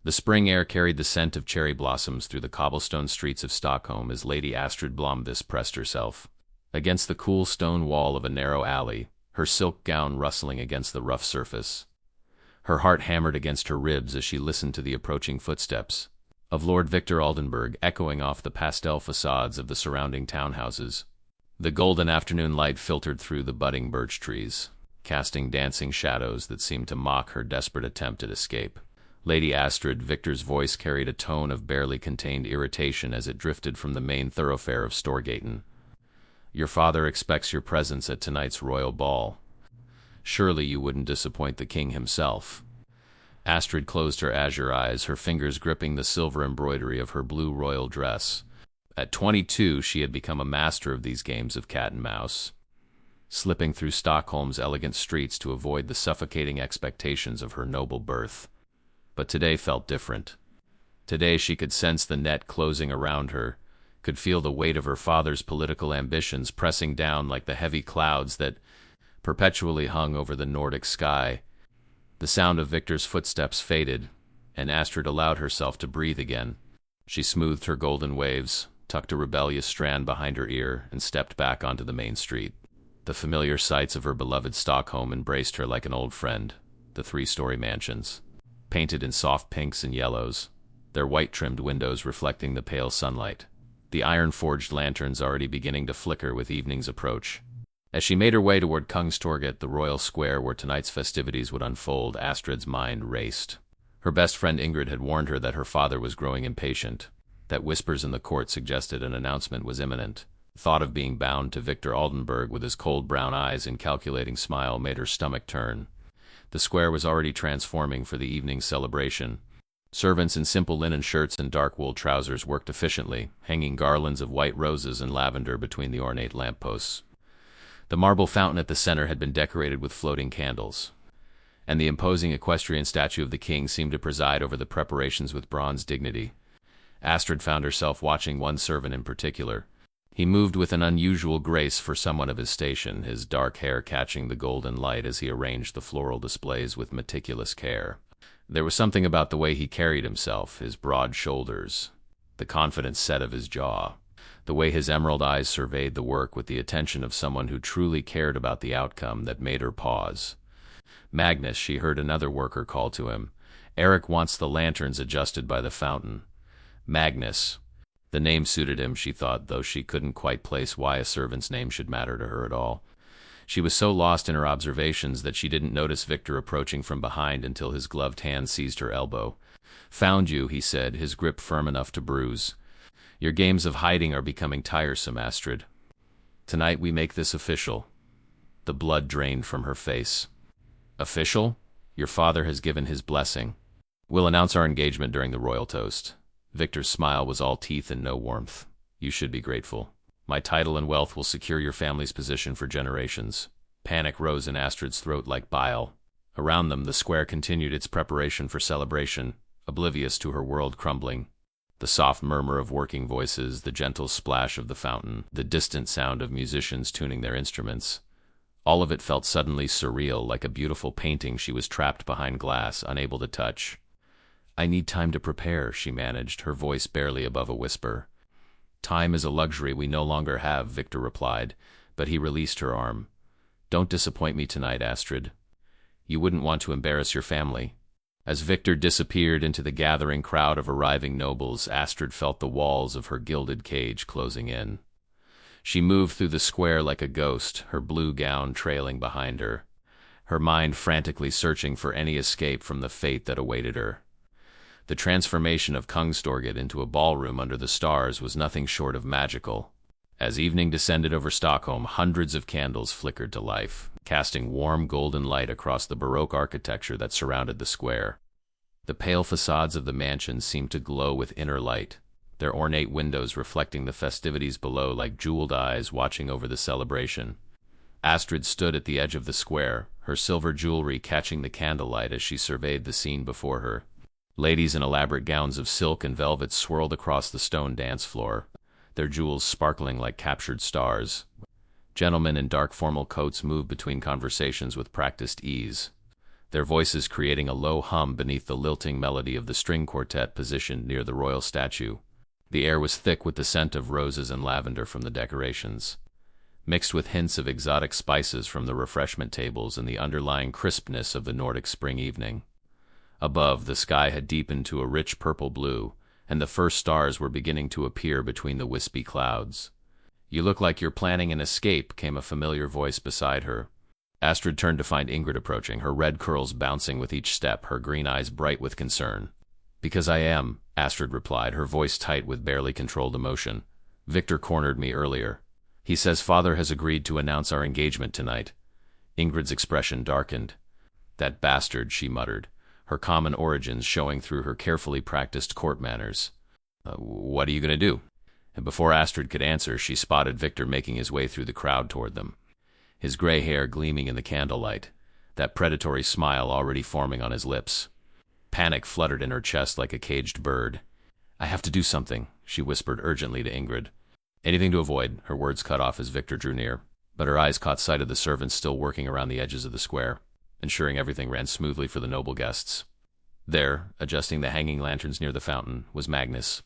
The spring air carried the scent of cherry blossoms through the cobblestone streets of Stockholm as Lady Astrid Blomqvist pressed herself against the cool stone wall of a narrow alley, her silk gown rustling against the rough surface. Her heart hammered against her ribs as she listened to the approaching footsteps of Lord Victor Oldenburg echoing off the pastel facades of the surrounding townhouses. The golden afternoon light filtered through the budding birch trees, casting dancing shadows that seemed to mock her desperate attempt at escape. Lady Astrid, Victor's voice carried a tone of barely contained irritation as it drifted from the main thoroughfare of Storgaten. "Your father expects your presence at tonight's royal ball. Surely you wouldn't disappoint the king himself." Astrid closed her azure eyes, her fingers gripping the silver embroidery of her blue royal dress. At 22, she had become a master of these games of cat and mouse, slipping through Stockholm's elegant streets to avoid the suffocating expectations of her noble birth. But today felt different. Today she could sense the net closing around her, could feel the weight of her father's political ambitions pressing down like the heavy clouds that perpetually hung over the Nordic sky. The sound of Victor's footsteps faded, and Astrid allowed herself to breathe again. She smoothed her golden waves, tucked a rebellious strand behind her ear, and stepped back onto the main street. The familiar sights of her beloved Stockholm embraced her like an old friend. The 3-story mansions, painted in soft pinks and yellows, their white-trimmed windows reflecting the pale sunlight. The iron-forged lanterns already beginning to flicker with evening's approach. As she made her way toward Kungstorget, the royal square where tonight's festivities would unfold, Astrid's mind raced. Her best friend Ingrid had warned her that her father was growing impatient, that whispers in the court suggested an announcement was imminent. The thought of being bound to Victor Oldenburg with his cold brown eyes and calculating smile made her stomach turn. The square was already transforming for the evening's celebration. Servants in simple linen shirts and dark wool trousers worked efficiently, hanging garlands of white roses and lavender between the ornate lampposts. The marble fountain at the center had been decorated with floating candles, and the imposing equestrian statue of the king seemed to preside over the preparations with bronze dignity. Astrid found herself watching one servant in particular. He moved with an unusual grace for someone of his station, his dark hair catching the golden light as he arranged the floral displays with meticulous care. There was something about the way he carried himself, his broad shoulders, the confident set of his jaw, the way his emerald eyes surveyed the work with the attention of someone who truly cared about the outcome that made her pause. "Magnus," she heard another worker call to him. "Eric wants the lanterns adjusted by the fountain." Magnus. The name suited him, she thought, though she couldn't quite place why a servant's name should matter to her at all. She was so lost in her observations that she didn't notice Victor approaching from behind until his gloved hand seized her elbow. "Found you," he said, his grip firm enough to bruise. "Your games of hiding are becoming tiresome, Astrid. Tonight we make this official." The blood drained from her face. "Official? Your father has given his blessing. We'll announce our engagement during the royal toast." Victor's smile was all teeth and no warmth. "You should be grateful. My title and wealth will secure your family's position for generations." Panic rose in Astrid's throat like bile. Around them, the square continued its preparation for celebration, oblivious to her world crumbling. The soft murmur of working voices, the gentle splash of the fountain, the distant sound of musicians tuning their instruments. All of it felt suddenly surreal, like a beautiful painting she was trapped behind glass, unable to touch. "I need time to prepare," she managed, her voice barely above a whisper. "Time is a luxury we no longer have," Victor replied, but he released her arm. "Don't disappoint me tonight, Astrid. You wouldn't want to embarrass your family." As Victor disappeared into the gathering crowd of arriving nobles, Astrid felt the walls of her gilded cage closing in. She moved through the square like a ghost, her blue gown trailing behind her, her mind frantically searching for any escape from the fate that awaited her. The transformation of Kungstorget into a ballroom under the stars was nothing short of magical. As evening descended over Stockholm, hundreds of candles flickered to life, casting warm golden light across the Baroque architecture that surrounded the square. The pale facades of the mansions seemed to glow with inner light, their ornate windows reflecting the festivities below like jeweled eyes watching over the celebration. Astrid stood at the edge of the square, her silver jewelry catching the candlelight as she surveyed the scene before her. Ladies in elaborate gowns of silk and velvet swirled across the stone dance floor, their jewels sparkling like captured stars. Gentlemen in dark formal coats moved between conversations with practiced ease. their voices creating a low hum beneath the lilting melody of the string quartet positioned near the royal statue. The air was thick with the scent of roses and lavender from the decorations, mixed with hints of exotic spices from the refreshment tables and the underlying crispness of the Nordic spring evening. Above, the sky had deepened to a rich purple blue, and the first stars were beginning to appear between the wispy clouds. "You look like you're planning an escape," came a familiar voice beside her. Astrid turned to find Ingrid approaching, her red curls bouncing with each step, her green eyes bright with concern. "Because I am," Astrid replied, her voice tight with barely controlled emotion. "Victor cornered me earlier. He says father has agreed to announce our engagement tonight." Ingrid's expression darkened. "That bastard," she muttered, her common origins showing through her carefully practiced court manners. What are you going to do?" And before Astrid could answer, she spotted Victor making his way through the crowd toward them, his gray hair gleaming in the candlelight, that predatory smile already forming on his lips. Panic fluttered in her chest like a caged bird. "I have to do something," she whispered urgently to Ingrid. "Anything to avoid," her words cut off as Victor drew near, but her eyes caught sight of the servants still working around the edges of the square, ensuring everything ran smoothly for the noble guests. There, adjusting the hanging lanterns near the fountain, was Magnus.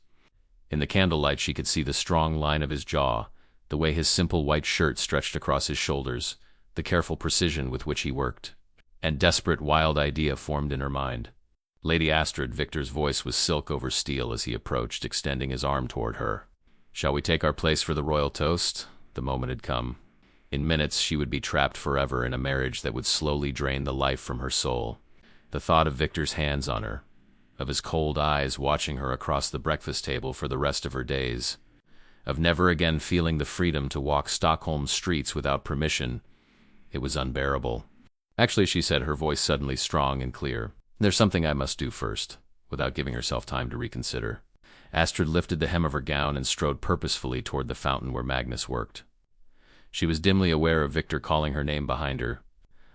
In the candlelight she could see the strong line of his jaw, the way his simple white shirt stretched across his shoulders, the careful precision with which he worked. An desperate, wild idea formed in her mind. "Lady Astrid," Victor's voice was silk over steel as he approached, extending his arm toward her. "Shall we take our place for the royal toast?" The moment had come. In minutes she would be trapped forever in a marriage that would slowly drain the life from her soul. The thought of Victor's hands on her, of his cold eyes watching her across the breakfast table for the rest of her days, of never again feeling the freedom to walk Stockholm's streets without permission, it was unbearable. "Actually," she said, her voice suddenly strong and clear, "there's something I must do first," without giving herself time to reconsider. Astrid lifted the hem of her gown and strode purposefully toward the fountain where Magnus worked. She was dimly aware of Victor calling her name behind her,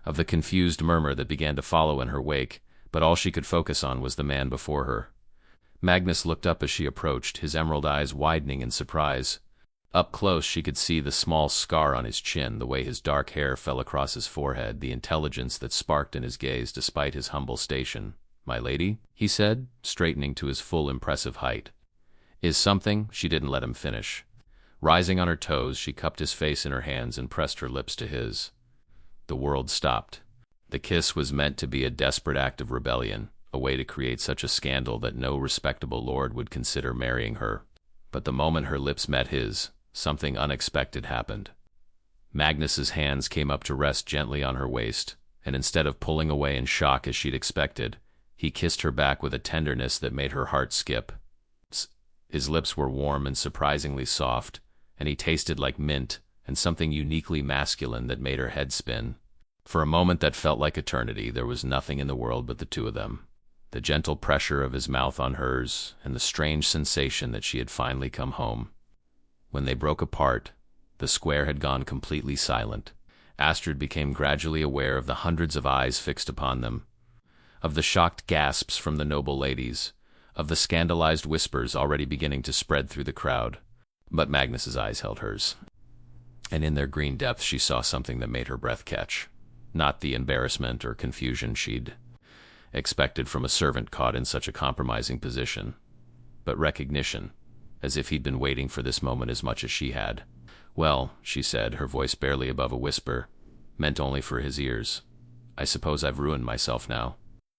of the confused murmur that began to follow in her wake, but all she could focus on was the man before her. Magnus looked up as she approached, his emerald eyes widening in surprise. Up close she could see the small scar on his chin, the way his dark hair fell across his forehead, the intelligence that sparked in his gaze despite his humble station. "My lady," he said, straightening to his full impressive height. "Is something—" She didn't let him finish. Rising on her toes, she cupped his face in her hands and pressed her lips to his. The world stopped. The kiss was meant to be a desperate act of rebellion, a way to create such a scandal that no respectable lord would consider marrying her. But the moment her lips met his, something unexpected happened. Magnus's hands came up to rest gently on her waist, and instead of pulling away in shock as she'd expected, he kissed her back with a tenderness that made her heart skip. His lips were warm and surprisingly soft, and he tasted like mint and something uniquely masculine that made her head spin. For a moment that felt like eternity, there was nothing in the world but the two of them. The gentle pressure of his mouth on hers, and the strange sensation that she had finally come home. When they broke apart, the square had gone completely silent. Astrid became gradually aware of the hundreds of eyes fixed upon them, of the shocked gasps from the noble ladies, of the scandalized whispers already beginning to spread through the crowd. But Magnus's eyes held hers, and in their green depths she saw something that made her breath catch. Not the embarrassment or confusion she'd expected from a servant caught in such a compromising position, but recognition, as if he'd been waiting for this moment as much as she had. "Well," she said, her voice barely above a whisper, meant only for his ears, "I suppose I've ruined myself now."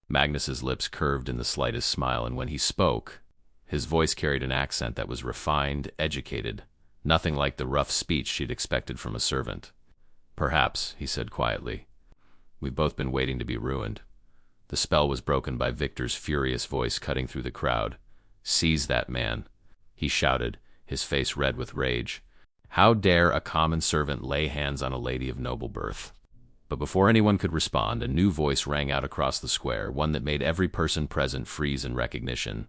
Magnus's lips curved in the slightest smile, and when he spoke, his voice carried an accent that was refined, educated, nothing like the rough speech she'd expected from a servant. "Perhaps," he said quietly. "We've both been waiting to be ruined." The spell was broken by Victor's furious voice cutting through the crowd. "Seize that man," he shouted, his face red with rage. "How dare a common servant lay hands on a lady of noble birth?" But before anyone could respond, a new voice rang out across the square, one that made every person present freeze in recognition.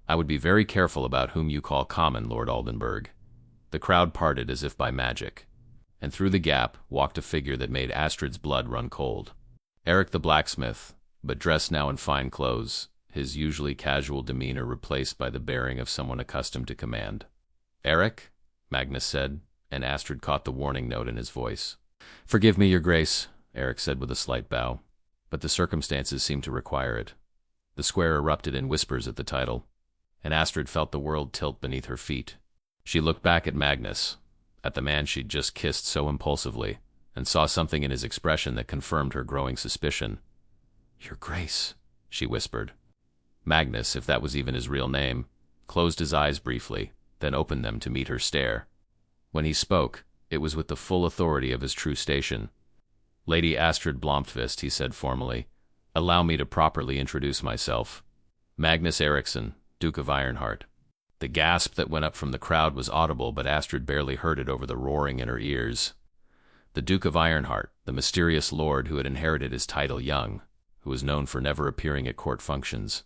"I would be very careful about whom you call common, Lord Oldenburg." The crowd parted as if by magic, and through the gap walked a figure that made Astrid's blood run cold. Eric the blacksmith, but dressed now in fine clothes, his usually casual demeanor replaced by the bearing of someone accustomed to command. "Eric?" Magnus said, and Astrid caught the warning note in his voice. "Forgive me, your grace," Eric said with a slight bow. but the circumstances seemed to require it. The square erupted in whispers at the title, and Astrid felt the world tilt beneath her feet. She looked back at Magnus, at the man she'd just kissed so impulsively, and saw something in his expression that confirmed her growing suspicion. "Your Grace," she whispered. Magnus, if that was even his real name, closed his eyes briefly, then opened them to meet her stare. When he spoke, it was with the full authority of his true station. "Lady Astrid Blomqvist," he said formally, "allow me to properly introduce myself. Magnus Eriksson, Duke of Ironheart." The gasp that went up from the crowd was audible, but Astrid barely heard it over the roaring in her ears. The Duke of Ironheart, the mysterious lord who had inherited his title young, who was known for never appearing at court functions,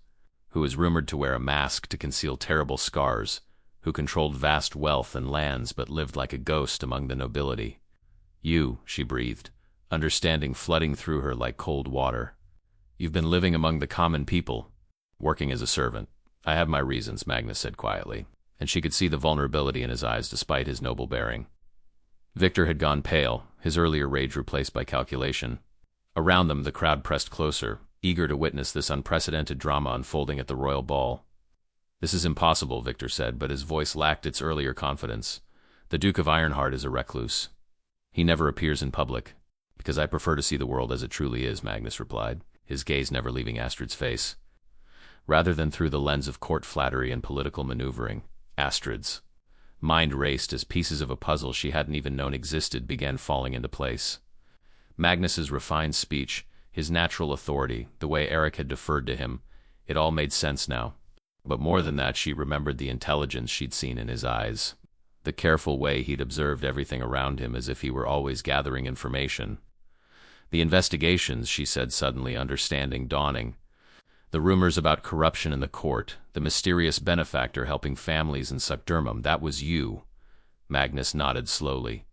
who was rumored to wear a mask to conceal terrible scars, who controlled vast wealth and lands but lived like a ghost among the nobility. "You," she breathed, understanding flooding through her like cold water. "You've been living among the common people, working as a servant." "I have my reasons," Magnus said quietly, and she could see the vulnerability in his eyes despite his noble bearing. Victor had gone pale, his earlier rage replaced by calculation. Around them, the crowd pressed closer, eager to witness this unprecedented drama unfolding at the royal ball. "This is impossible," Victor said, but his voice lacked its earlier confidence. "The Duke of Ironheart is a recluse. He never appears in public." "Because I prefer to see the world as it truly is," Magnus replied, his gaze never leaving Astrid's face. Rather than through the lens of court flattery and political maneuvering. Astrid's mind raced as pieces of a puzzle she hadn't even known existed began falling into place. Magnus's refined speech, his natural authority, the way Eric had deferred to him, it all made sense now. But more than that, she remembered the intelligence she'd seen in his eyes, the careful way he'd observed everything around him as if he were always gathering information. The investigations, she said suddenly, understanding dawning. The rumors about corruption in the court, the mysterious benefactor helping families in Suckdurmum, that was you. Magnus nodded slowly.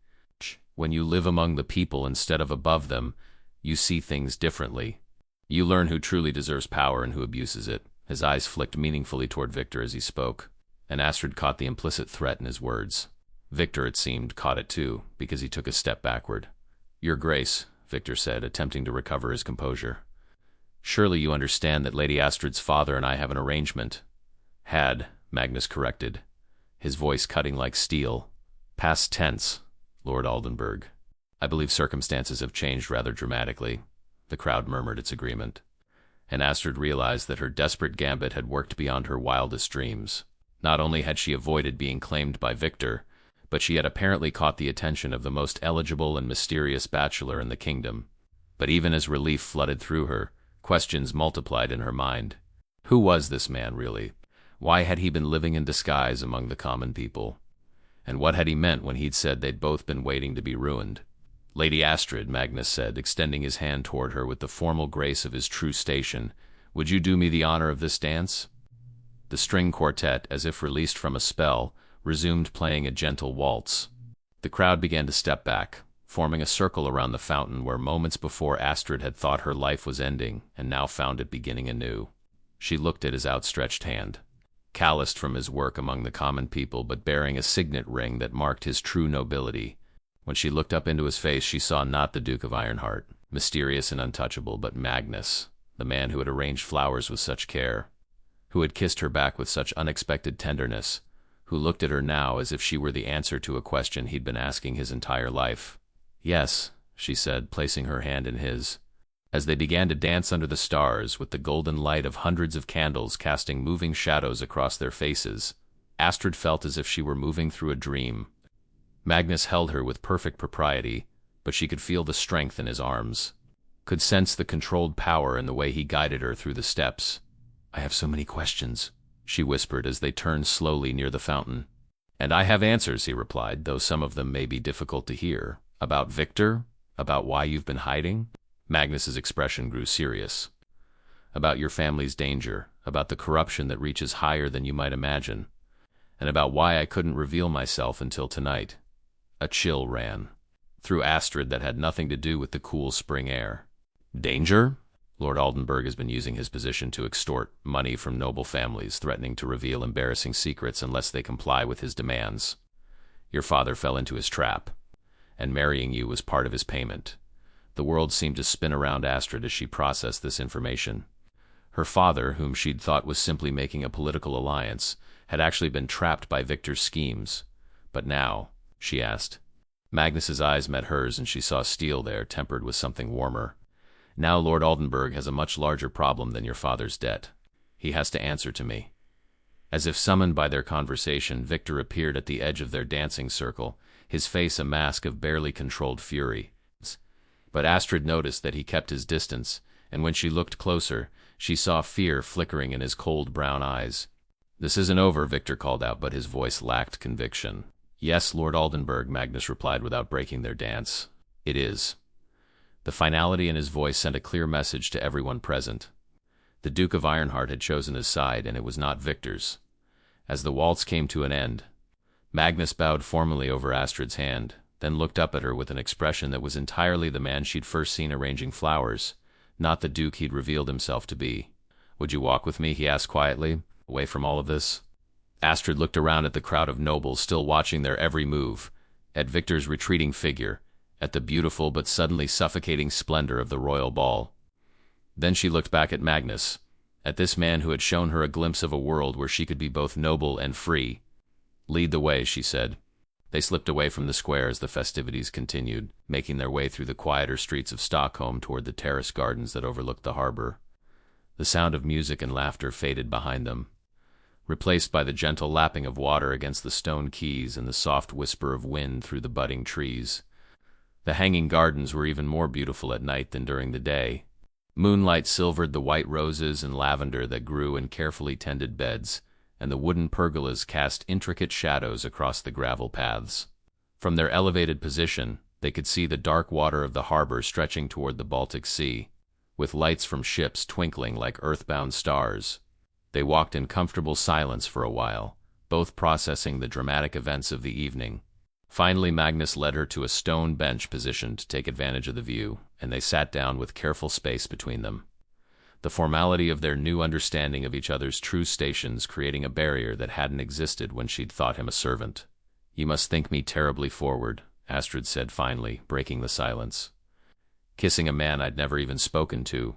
When you live among the people instead of above them, you see things differently. You learn who truly deserves power and who abuses it. His eyes flicked meaningfully toward Victor as he spoke, and Astrid caught the implicit threat in his words. Victor, it seemed, caught it too, because he took a step backward. "Your Grace," Victor said, attempting to recover his composure. "Surely you understand that Lady Astrid's father and I have an arrangement." "Had," Magnus corrected, his voice cutting like steel. "Past tense, Lord Oldenburg. I believe circumstances have changed rather dramatically." The crowd murmured its agreement, and Astrid realized that her desperate gambit had worked beyond her wildest dreams. Not only had she avoided being claimed by Victor, but she had apparently caught the attention of the most eligible and mysterious bachelor in the kingdom. But even as relief flooded through her, questions multiplied in her mind. Who was this man, really? Why had he been living in disguise among the common people? And what had he meant when he'd said they'd both been waiting to be ruined? "Lady Astrid," Magnus said, extending his hand toward her with the formal grace of his true station, "would you do me the honor of this dance?" The string quartet, as if released from a spell, resumed playing a gentle waltz. The crowd began to step back, forming a circle around the fountain where moments before Astrid had thought her life was ending and now found it beginning anew. She looked at his outstretched hand, calloused from his work among the common people but bearing a signet ring that marked his true nobility. When she looked up into his face, she saw not the Duke of Ironheart, mysterious and untouchable, but Magnus, the man who had arranged flowers with such care, who had kissed her back with such unexpected tenderness, who looked at her now as if she were the answer to a question he'd been asking his entire life. "Yes," she said, placing her hand in his. As they began to dance under the stars, with the golden light of hundreds of candles casting moving shadows across their faces, Astrid felt as if she were moving through a dream. Magnus held her with perfect propriety, but she could feel the strength in his arms, could sense the controlled power in the way he guided her through the steps. "I have so many questions," she whispered as they turned slowly near the fountain. "And I have answers," he replied, though some of them may be difficult to hear. "About Victor? About why you've been hiding?" Magnus's expression grew serious. "About your family's danger, about the corruption that reaches higher than you might imagine, and about why I couldn't reveal myself until tonight." A chill ran through Astrid that had nothing to do with the cool spring air. "Danger? Lord Oldenburg has been using his position to extort money from noble families, threatening to reveal embarrassing secrets unless they comply with his demands. Your father fell into his trap, and marrying you was part of his payment. The world seemed to spin around Astrid as she processed this information. Her father, whom she'd thought was simply making a political alliance, had actually been trapped by Victor's schemes. But now, she asked. Magnus's eyes met hers, and she saw steel there, tempered with something warmer. Now Lord Oldenburg has a much larger problem than your father's debt. He has to answer to me. As if summoned by their conversation, Victor appeared at the edge of their dancing circle, his face a mask of barely controlled fury. But Astrid noticed that he kept his distance, and when she looked closer, she saw fear flickering in his cold brown eyes. "This isn't over," Victor called out, but his voice lacked conviction. "Yes, Lord Oldenburg," Magnus replied without breaking their dance. "It is." The finality in his voice sent a clear message to everyone present. The Duke of Ironheart had chosen his side, and it was not Victor's. As the waltz came to an end, Magnus bowed formally over Astrid's hand, then looked up at her with an expression that was entirely the man she'd first seen arranging flowers, not the Duke he'd revealed himself to be. "Would you walk with me?" he asked quietly, "away from all of this?" Astrid looked around at the crowd of nobles still watching their every move, at Victor's retreating figure, at the beautiful but suddenly suffocating splendor of the royal ball. Then she looked back at Magnus, at this man who had shown her a glimpse of a world where she could be both noble and free. "Lead the way," she said. They slipped away from the square as the festivities continued, making their way through the quieter streets of Stockholm toward the terrace gardens that overlooked the harbor. The sound of music and laughter faded behind them, replaced by the gentle lapping of water against the stone quays and the soft whisper of wind through the budding trees. The hanging gardens were even more beautiful at night than during the day. Moonlight silvered the white roses and lavender that grew in carefully tended beds, and the wooden pergolas cast intricate shadows across the gravel paths. From their elevated position, they could see the dark water of the harbor stretching toward the Baltic Sea, with lights from ships twinkling like earthbound stars. They walked in comfortable silence for a while, both processing the dramatic events of the evening. Finally, Magnus led her to a stone bench positioned to take advantage of the view, and they sat down with careful space between them. The formality of their new understanding of each other's true stations creating a barrier that hadn't existed when she'd thought him a servant. "You must think me terribly forward," Astrid said finally, breaking the silence. "Kissing a man I'd never even spoken to."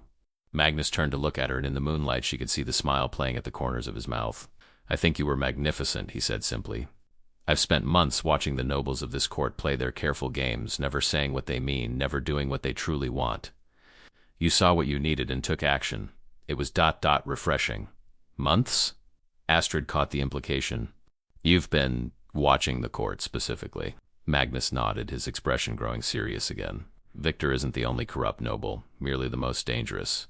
Magnus turned to look at her, and in the moonlight she could see the smile playing at the corners of his mouth. "I think you were magnificent," he said simply. "I've spent months watching the nobles of this court play their careful games, never saying what they mean, never doing what they truly want. You saw what you needed and took action. It was refreshing." "Months?" Astrid caught the implication. "You've been watching the court specifically." Magnus nodded, his expression growing serious again. "Victor isn't the only corrupt noble, merely the most dangerous.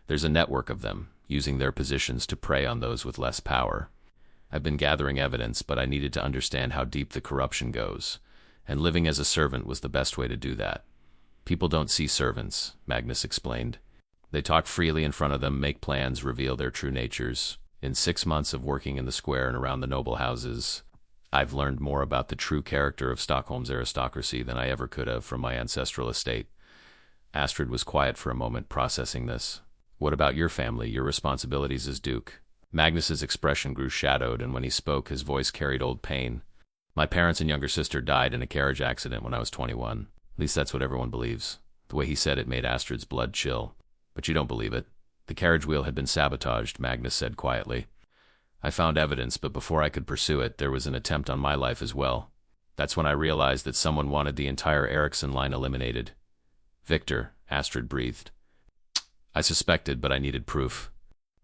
There's a network of them, using their positions to prey on those with less power. I've been gathering evidence, but I needed to understand how deep the corruption goes, and living as a servant was the best way to do that. People don't see servants," Magnus explained. "They talk freely in front of them, make plans, reveal their true natures. In 6 months of working in the square and around the noble houses, I've learned more about the true character of Stockholm's aristocracy than I ever could have from my ancestral estate." Astrid was quiet for a moment, processing this. "What about your family, your responsibilities as Duke?" Magnus's expression grew shadowed, and when he spoke, his voice carried old pain. "My parents and younger sister died in a carriage accident when I was 21. At least that's what everyone believes." The way he said it made Astrid's blood chill. "But you don't believe it." "The carriage wheel had been sabotaged," Magnus said quietly. "I found evidence, but before I could pursue it, there was an attempt on my life as well. That's when I realized that someone wanted the entire Eriksson line eliminated." "Victor," Astrid breathed. "I suspected, but I needed proof.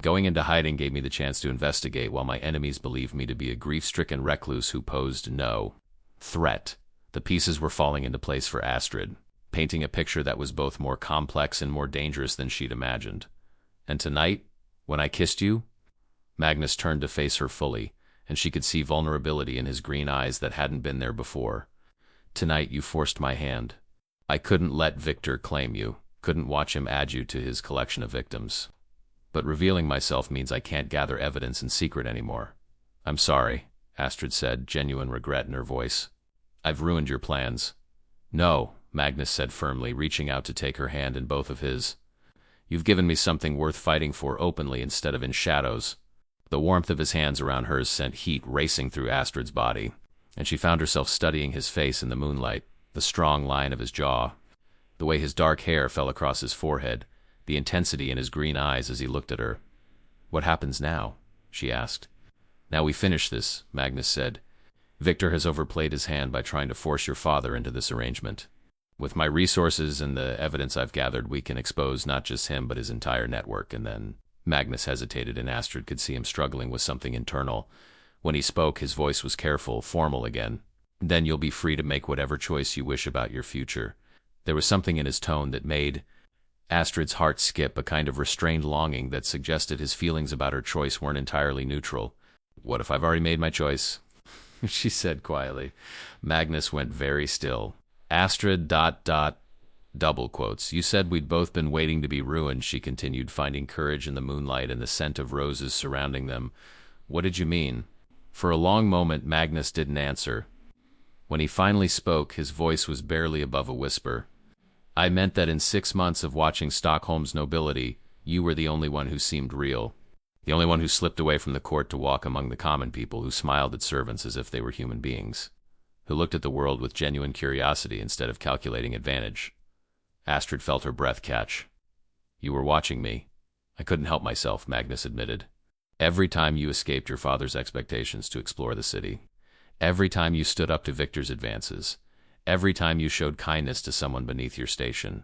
Going into hiding gave me the chance to investigate, while my enemies believed me to be a grief-stricken recluse who posed no threat." The pieces were falling into place for Astrid, painting a picture that was both more complex and more dangerous than she'd imagined. "And tonight, when I kissed you?" Magnus turned to face her fully, and she could see vulnerability in his green eyes that hadn't been there before. "Tonight you forced my hand. I couldn't let Victor claim you, couldn't watch him add you to his collection of victims. But revealing myself means I can't gather evidence in secret anymore." "I'm sorry," Astrid said, genuine regret in her voice. "I've ruined your plans." "No," Magnus said firmly, reaching out to take her hand in both of his. "You've given me something worth fighting for openly instead of in shadows." The warmth of his hands around hers sent heat racing through Astrid's body, and she found herself studying his face in the moonlight, the strong line of his jaw. The way his dark hair fell across his forehead, the intensity in his green eyes as he looked at her. "What happens now?" she asked. "Now we finish this," Magnus said. "Victor has overplayed his hand by trying to force your father into this arrangement. With my resources and the evidence I've gathered, we can expose not just him but his entire network, and then—" Magnus hesitated, and Astrid could see him struggling with something internal. When he spoke, his voice was careful, formal again. "Then you'll be free to make whatever choice you wish about your future." There was something in his tone that made Astrid's heart skip, a kind of restrained longing that suggested his feelings about her choice weren't entirely neutral. "What if I've already made my choice?" she said quietly. Magnus went very still. "Astrid, ... double quotes. You said we'd both been waiting to be ruined," she continued, finding courage in the moonlight and the scent of roses surrounding them. "What did you mean?" For a long moment, Magnus didn't answer. When he finally spoke, his voice was barely above a whisper. "I meant that in 6 months of watching Stockholm's nobility, you were the only one who seemed real. The only one who slipped away from the court to walk among the common people, who smiled at servants as if they were human beings, who looked at the world with genuine curiosity instead of calculating advantage." Astrid felt her breath catch. "You were watching me. I couldn't help myself," Magnus admitted. "Every time you escaped your father's expectations to explore the city. Every time you stood up to Victor's advances. Every time you showed kindness to someone beneath your station.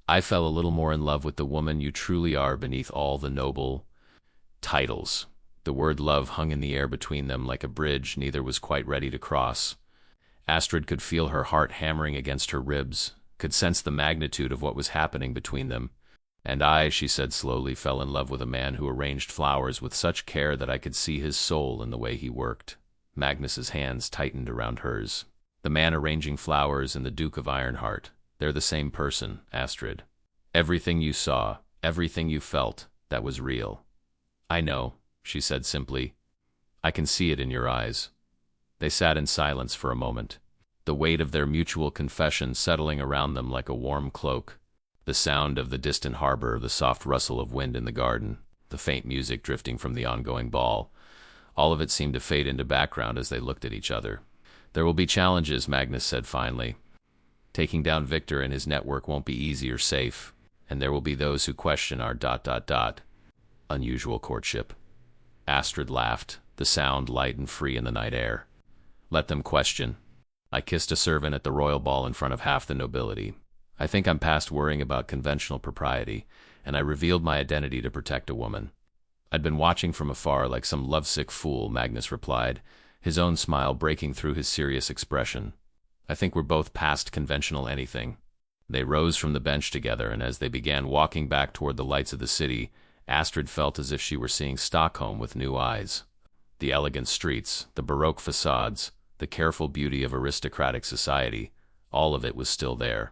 I fell a little more in love with the woman you truly are beneath all the noble titles." The word love hung in the air between them like a bridge neither was quite ready to cross. Astrid could feel her heart hammering against her ribs, could sense the magnitude of what was happening between them. "And I," she said slowly, "fell in love with a man who arranged flowers with such care that I could see his soul in the way he worked." Magnus's hands tightened around hers. "The man arranging flowers and the Duke of Ironheart, they're the same person, Astrid. Everything you saw, everything you felt, that was real." "I know," she said simply. "I can see it in your eyes." They sat in silence for a moment, the weight of their mutual confession settling around them like a warm cloak. The sound of the distant harbor, the soft rustle of wind in the garden, the faint music drifting from the ongoing ball, all of it seemed to fade into background as they looked at each other. "There will be challenges," Magnus said finally. "Taking down Victor and his network won't be easy or safe, and there will be those who question our ... unusual courtship." Astrid laughed, the sound light and free in the night air. "Let them question. I kissed a servant at the royal ball in front of half the nobility. I think I'm past worrying about conventional propriety, and I revealed my identity to protect a woman." "I'd been watching from afar like some lovesick fool," Magnus replied, his own smile breaking through his serious expression. "I think we're both past conventional anything." They rose from the bench together, and as they began walking back toward the lights of the city, Astrid felt as if she were seeing Stockholm with new eyes. The elegant streets, the Baroque facades, the careful beauty of aristocratic society, all of it was still there.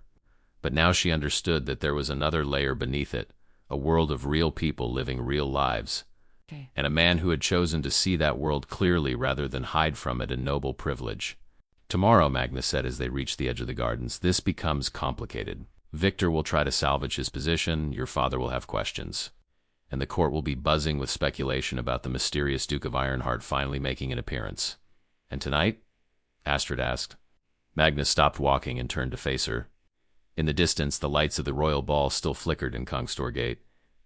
But now she understood that there was another layer beneath it, a world of real people living real lives. And a man who had chosen to see that world clearly rather than hide from it, a noble privilege. "Tomorrow," Magnus said as they reached the edge of the gardens, "this becomes complicated. Victor will try to salvage his position, your father will have questions, and the court will be buzzing with speculation about the mysterious Duke of Ironheart finally making an appearance." "And tonight?" Astrid asked. Magnus stopped walking and turned to face her. In the distance, the lights of the royal ball still flickered in Kungstorgate,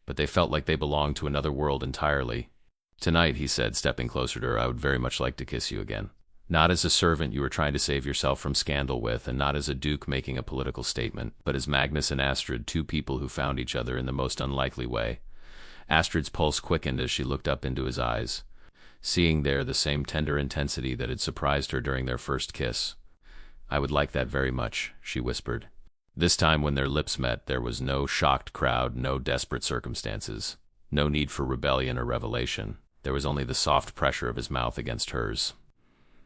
but they felt like they belonged to another world entirely. "Tonight," he said, stepping closer to her, "I would very much like to kiss you again. Not as a servant you were trying to save yourself from scandal with, and not as a duke making a political statement, but as Magnus and Astrid, two people who found each other in the most unlikely way." Astrid's pulse quickened as she looked up into his eyes, seeing there the same tender intensity that had surprised her during their first kiss. "I would like that very much," she whispered. This time when their lips met, there was no shocked crowd, no desperate circumstances, no need for rebellion or revelation. There was only the soft pressure of his mouth against hers,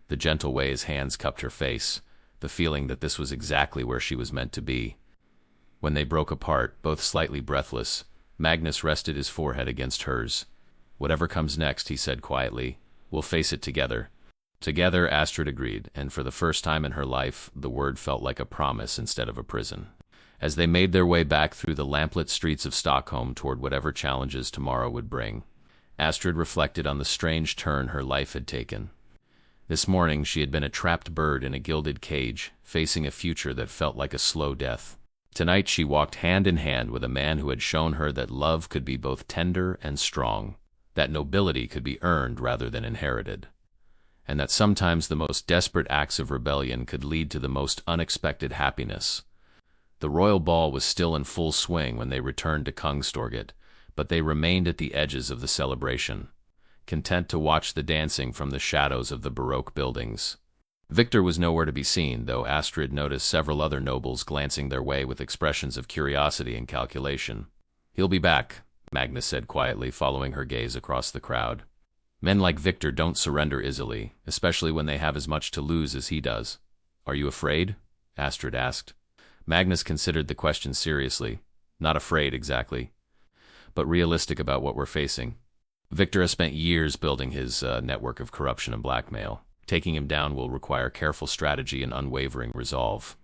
the gentle way his hands cupped her face, the feeling that this was exactly where she was meant to be. When they broke apart, both slightly breathless, Magnus rested his forehead against hers. "Whatever comes next," he said quietly, "we'll face it together." "Together," Astrid agreed, and for the first time in her life, the word felt like a promise instead of a prison. As they made their way back through the lamplit streets of Stockholm toward whatever challenges tomorrow would bring, Astrid reflected on the strange turn her life had taken. This morning she had been a trapped bird in a gilded cage, facing a future that felt like a slow death. Tonight she walked hand in hand with a man who had shown her that love could be both tender and strong, that nobility could be earned rather than inherited, and that sometimes the most desperate acts of rebellion could lead to the most unexpected happiness. The royal ball was still in full swing when they returned to Kungstorget, but they remained at the edges of the celebration, content to watch the dancing from the shadows of the Baroque buildings. Victor was nowhere to be seen, though Astrid noticed several other nobles glancing their way with expressions of curiosity and calculation. "He'll be back," Magnus said quietly, following her gaze across the crowd. "Men like Victor don't surrender easily, especially when they have as much to lose as he does." "Are you afraid?" Astrid asked. Magnus considered the question seriously. "Not afraid, exactly, but realistic about what we're facing. Victor has spent years building his network of corruption and blackmail. Taking him down will require careful strategy and unwavering resolve."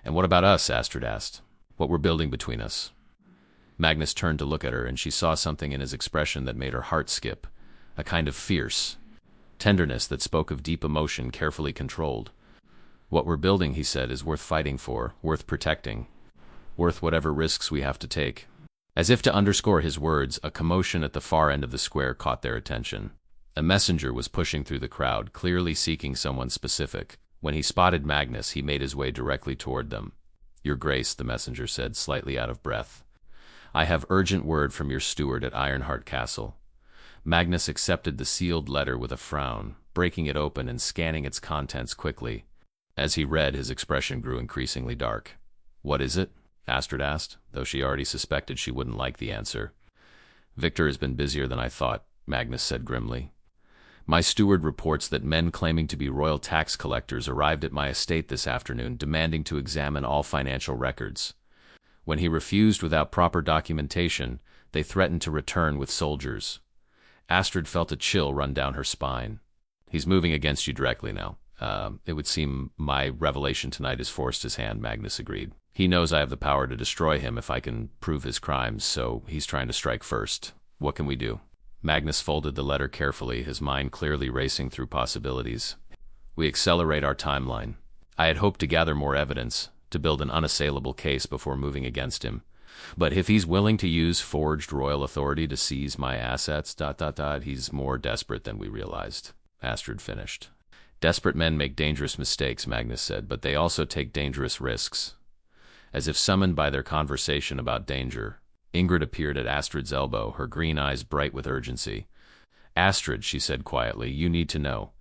"And what about us?" Astrid asked. "What we're building between us?" Magnus turned to look at her, and she saw something in his expression that made her heart skip, a kind of fierce tenderness that spoke of deep emotion carefully controlled. "What we're building," he said, "is worth fighting for, worth protecting, worth whatever risks we have to take." As if to underscore his words, a commotion at the far end of the square caught their attention. A messenger was pushing through the crowd, clearly seeking someone specific. When he spotted Magnus, he made his way directly toward them. "Your Grace," the messenger said, slightly out of breath, "I have urgent word from your steward at Ironheart Castle." Magnus accepted the sealed letter with a frown, breaking it open and scanning its contents quickly. As he read, his expression grew increasingly dark. "What is it?" Astrid asked, though she already suspected she wouldn't like the answer. "Victor has been busier than I thought," Magnus said grimly. "My steward reports that men claiming to be royal tax collectors arrived at my estate this afternoon, demanding to examine all financial records. When he refused without proper documentation, they threatened to return with soldiers." Astrid felt a chill run down her spine. "He's moving against you directly now. It would seem my revelation tonight has forced his hand," Magnus agreed. "He knows I have the power to destroy him if I can prove his crimes, so he's trying to strike first. What can we do?" Magnus folded the letter carefully, his mind clearly racing through possibilities. "We accelerate our timeline. I had hoped to gather more evidence, to build an unassailable case before moving against him. But if he's willing to use forged royal authority to seize my assets, he's more desperate than we realized," Astrid finished. "Desperate men make dangerous mistakes," Magnus said, "but they also take dangerous risks." As if summoned by their conversation about danger, Ingrid appeared at Astrid's elbow, her green eyes bright with urgency. "Astrid," she said quietly, "you need to know.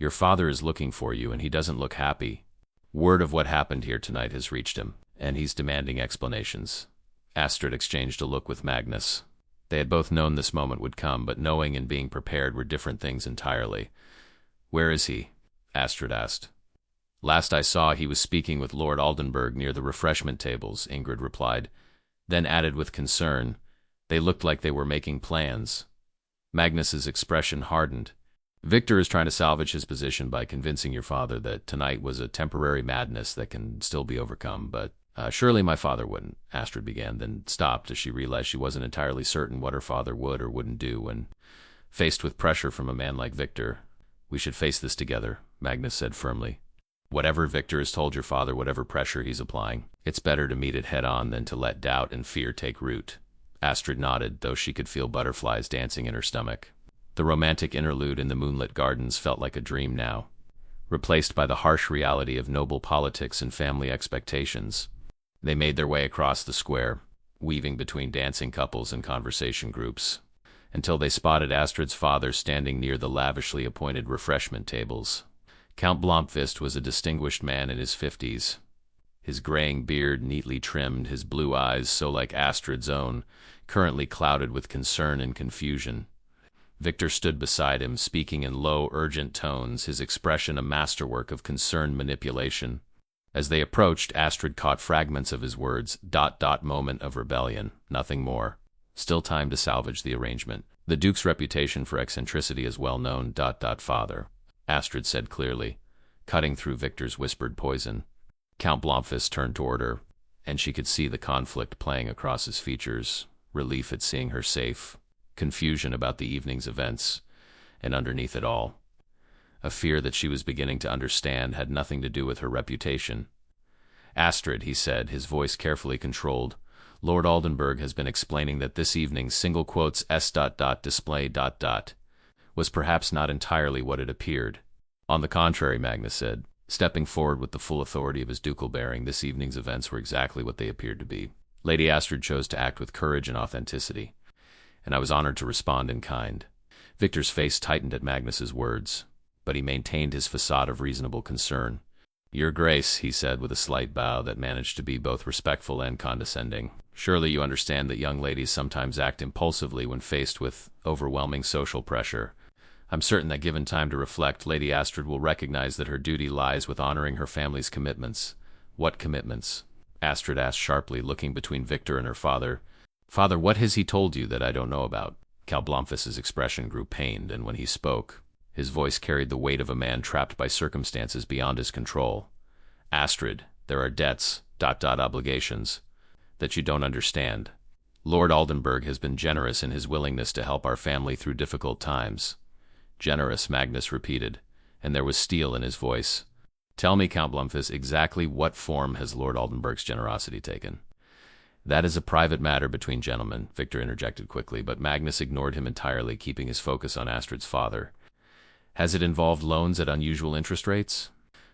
Your father is looking for you, and he doesn't look happy. Word of what happened here tonight has reached him, and he's demanding explanations." Astrid exchanged a look with Magnus. They had both known this moment would come, but knowing and being prepared were different things entirely. "Where is he?" Astrid asked. "Last I saw, he was speaking with Lord Aldenburg near the refreshment tables," Ingrid replied, then added with concern, "They looked like they were making plans." Magnus's expression hardened. "Victor is trying to salvage his position by convincing your father that tonight was a temporary madness that can still be overcome, but surely my father wouldn't," Astrid began, then stopped as she realized she wasn't entirely certain what her father would or wouldn't do when faced with pressure from a man like Victor. "We should face this together," Magnus said firmly. "Whatever Victor has told your father, whatever pressure he's applying, it's better to meet it head-on than to let doubt and fear take root." Astrid nodded, though she could feel butterflies dancing in her stomach. The romantic interlude in the moonlit gardens felt like a dream now, replaced by the harsh reality of noble politics and family expectations. They made their way across the square, weaving between dancing couples and conversation groups, until they spotted Astrid's father standing near the lavishly appointed refreshment tables. Count Blomqvist was a distinguished man in his 50s. His graying beard neatly trimmed, his blue eyes, so like Astrid's own, currently clouded with concern and confusion. Victor stood beside him, speaking in low, urgent tones, his expression a masterwork of concerned manipulation. As they approached, Astrid caught fragments of his words, ... moment of rebellion, nothing more. Still time to salvage the arrangement. The Duke's reputation for eccentricity is well known, ... father, Astrid said clearly, cutting through Victor's whispered poison. Count Blomqvist turned toward her, and she could see the conflict playing across his features, relief at seeing her safe, confusion about the evening's events, and underneath it all, a fear that she was beginning to understand had nothing to do with her reputation. Astrid, he said, his voice carefully controlled, Lord Aldenburg has been explaining that this evening's single quotes display was perhaps not entirely what it appeared. On the contrary, Magnus said, stepping forward with the full authority of his ducal bearing, this evening's events were exactly what they appeared to be. Lady Astrid chose to act with courage and authenticity, and I was honored to respond in kind. Victor's face tightened at Magnus's words, but he maintained his facade of reasonable concern. Your Grace, he said with a slight bow that managed to be both respectful and condescending. Surely you understand that young ladies sometimes act impulsively when faced with overwhelming social pressure. I'm certain that given time to reflect, Lady Astrid will recognize that her duty lies with honoring her family's commitments. What commitments? Astrid asked sharply, looking between Victor and her father. Father, what has he told you that I don't know about? Count Blomfist's expression grew pained, and when he spoke, his voice carried the weight of a man trapped by circumstances beyond his control. Astrid, there are debts, obligations, that you don't understand. Lord Aldenburg has been generous in his willingness to help our family through difficult times. Generous, Magnus repeated, and there was steel in his voice. Tell me, Count Blomfist, exactly what form has Lord Aldenburg's generosity taken? That is a private matter between gentlemen, Victor interjected quickly, but Magnus ignored him entirely, keeping his focus on Astrid's father. Has it involved loans at unusual interest rates?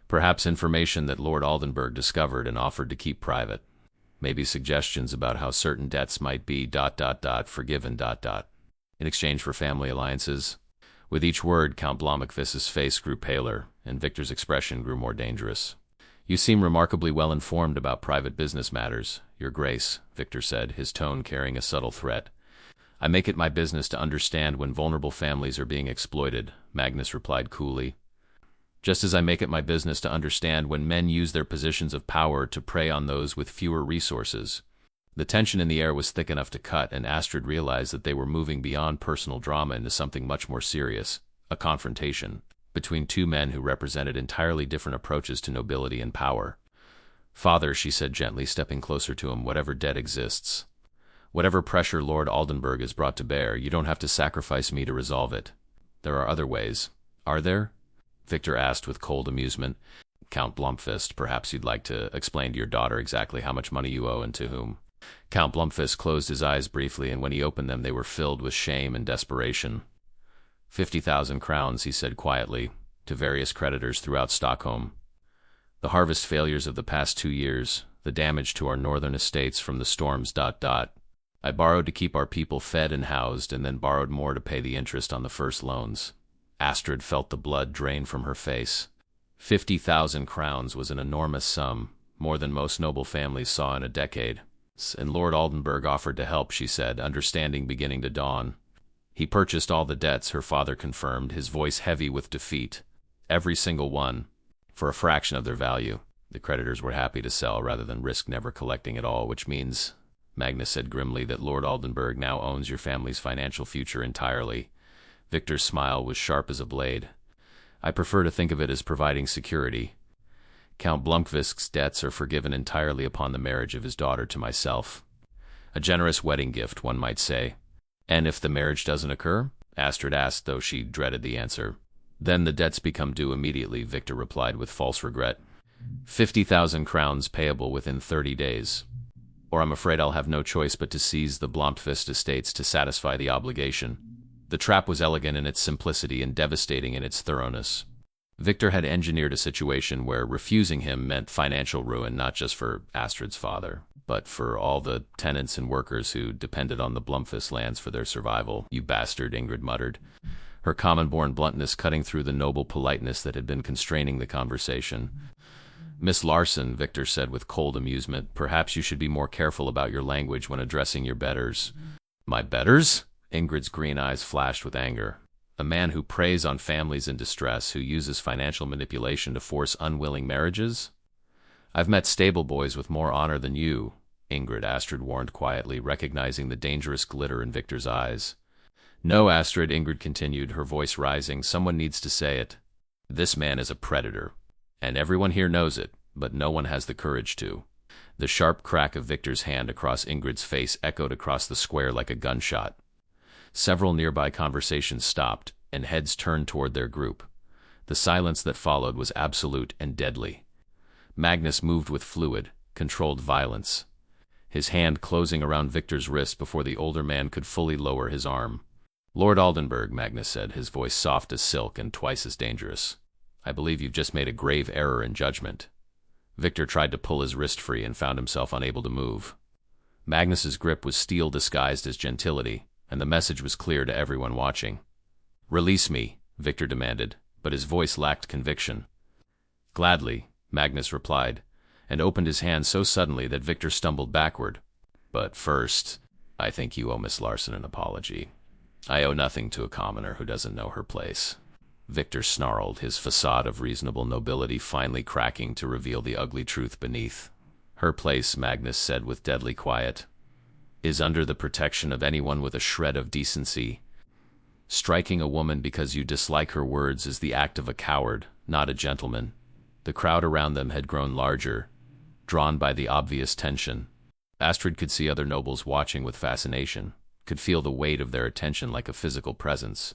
Perhaps information that Lord Aldenburg discovered and offered to keep private. Maybe suggestions about how certain debts might be forgiven in exchange for family alliances. With each word, Count Blomfist's face grew paler, and Victor's expression grew more dangerous. You seem remarkably well informed about private business matters, Your Grace, Victor said, his tone carrying a subtle threat. I make it my business to understand when vulnerable families are being exploited, Magnus replied coolly. Just as I make it my business to understand when men use their positions of power to prey on those with fewer resources. The tension in the air was thick enough to cut, and Astrid realized that they were moving beyond personal drama into something much more serious, a confrontation between two men who represented entirely different approaches to nobility and power. Father, she said gently, stepping closer to him, whatever debt exists, whatever pressure Lord Aldenburg has brought to bear, you don't have to sacrifice me to resolve it. There are other ways. Are there? Victor asked with cold amusement. Count Blomfist, perhaps you'd like to explain to your daughter exactly how much money you owe and to whom. Count Blomfist closed his eyes briefly, and when he opened them they were filled with shame and desperation. 50,000 crowns, he said quietly, to various creditors throughout Stockholm. The harvest failures of the past 2 years, the damage to our northern estates from the storms. I borrowed to keep our people fed and housed, and then borrowed more to pay the interest on the first loans. Astrid felt the blood drain from her face. 50,000 crowns was an enormous sum, more than most noble families saw in a decade. And Lord Aldenburg offered to help, she said, understanding beginning to dawn. He purchased all the debts, her father confirmed, his voice heavy with defeat. Every single one, for a fraction of their value. The creditors were happy to sell rather than risk never collecting at all, which means, Magnus said grimly, that Lord Aldenburg now owns your family's financial future entirely. Victor's smile was sharp as a blade. I prefer to think of it as providing security. Count Blomfist's debts are forgiven entirely upon the marriage of his daughter to myself. A generous wedding gift, one might say. And if the marriage doesn't occur? Astrid asked, though she dreaded the answer. Then the debts become due immediately, Victor replied with false regret. 50,000 crowns payable within 30 days. Or I'm afraid I'll have no choice but to seize the Blomfist estates to satisfy the obligation. The trap was elegant in its simplicity and devastating in its thoroughness. Victor had engineered a situation where refusing him meant financial ruin, not just for Astrid's father, but for all the tenants and workers who depended on the Blomfist lands for their survival. You bastard, Ingrid muttered, her common-born bluntness cutting through the noble politeness that had been constraining the conversation. Miss Larson, Victor said with cold amusement, perhaps you should be more careful about your language when addressing your betters. My betters? Ingrid's green eyes flashed with anger. A man who preys on families in distress, who uses financial manipulation to force unwilling marriages? I've met stable boys with more honor than you, Ingrid, Astrid warned quietly, recognizing the dangerous glitter in Victor's eyes. No, Astrid, Ingrid continued, her voice rising, someone needs to say it. This man is a predator, and everyone here knows it, but no one has the courage to. The sharp crack of Victor's hand across Ingrid's face echoed across the square like a gunshot. Several nearby conversations stopped, and heads turned toward their group. The silence that followed was absolute and deadly. Magnus moved with fluid, controlled violence, his hand closing around Victor's wrist before the older man could fully lower his arm. "Lord Oldenburg," Magnus said, his voice soft as silk and twice as dangerous. "I believe you've just made a grave error in judgment." Victor tried to pull his wrist free and found himself unable to move. Magnus's grip was steel disguised as gentility, and the message was clear to everyone watching. "Release me," Victor demanded, but his voice lacked conviction. "Gladly," Magnus replied, and opened his hand so suddenly that Victor stumbled backward. "But first, I think you owe Miss Larson an apology." "I owe nothing to a commoner who doesn't know her place," Victor snarled, his facade of reasonable nobility finally cracking to reveal the ugly truth beneath. "Her place," Magnus said with deadly quiet, "is under the protection of anyone with a shred of decency. Striking a woman because you dislike her words is the act of a coward, not a gentleman." The crowd around them had grown larger, drawn by the obvious tension. Astrid could see other nobles watching with fascination, could feel the weight of their attention like a physical presence.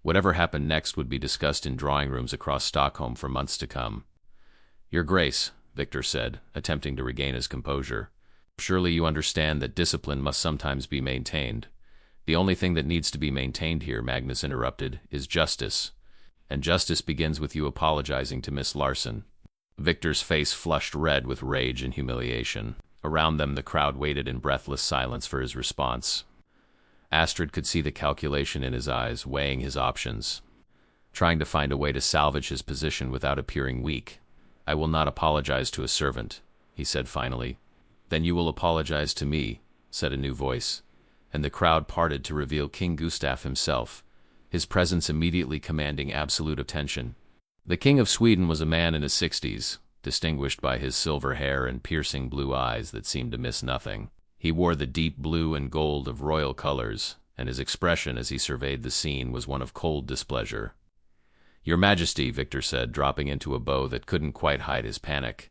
Whatever happened next would be discussed in drawing rooms across Stockholm for months to come. "Your Grace," Victor said, attempting to regain his composure, "surely you understand that discipline must sometimes be maintained." "The only thing that needs to be maintained here," Magnus interrupted, "is justice. And justice begins with you apologizing to Miss Larson." Victor's face flushed red with rage and humiliation. Around them, the crowd waited in breathless silence for his response. Astrid could see the calculation in his eyes, weighing his options, trying to find a way to salvage his position without appearing weak. "I will not apologize to a servant," he said finally. "Then you will apologize to me," said a new voice, and the crowd parted to reveal King Gustaf himself, his presence immediately commanding absolute attention. The King of Sweden was a man in his 60s, distinguished by his silver hair and piercing blue eyes that seemed to miss nothing. He wore the deep blue and gold of royal colors, and his expression as he surveyed the scene was one of cold displeasure. "Your Majesty," Victor said, dropping into a bow that couldn't quite hide his panic.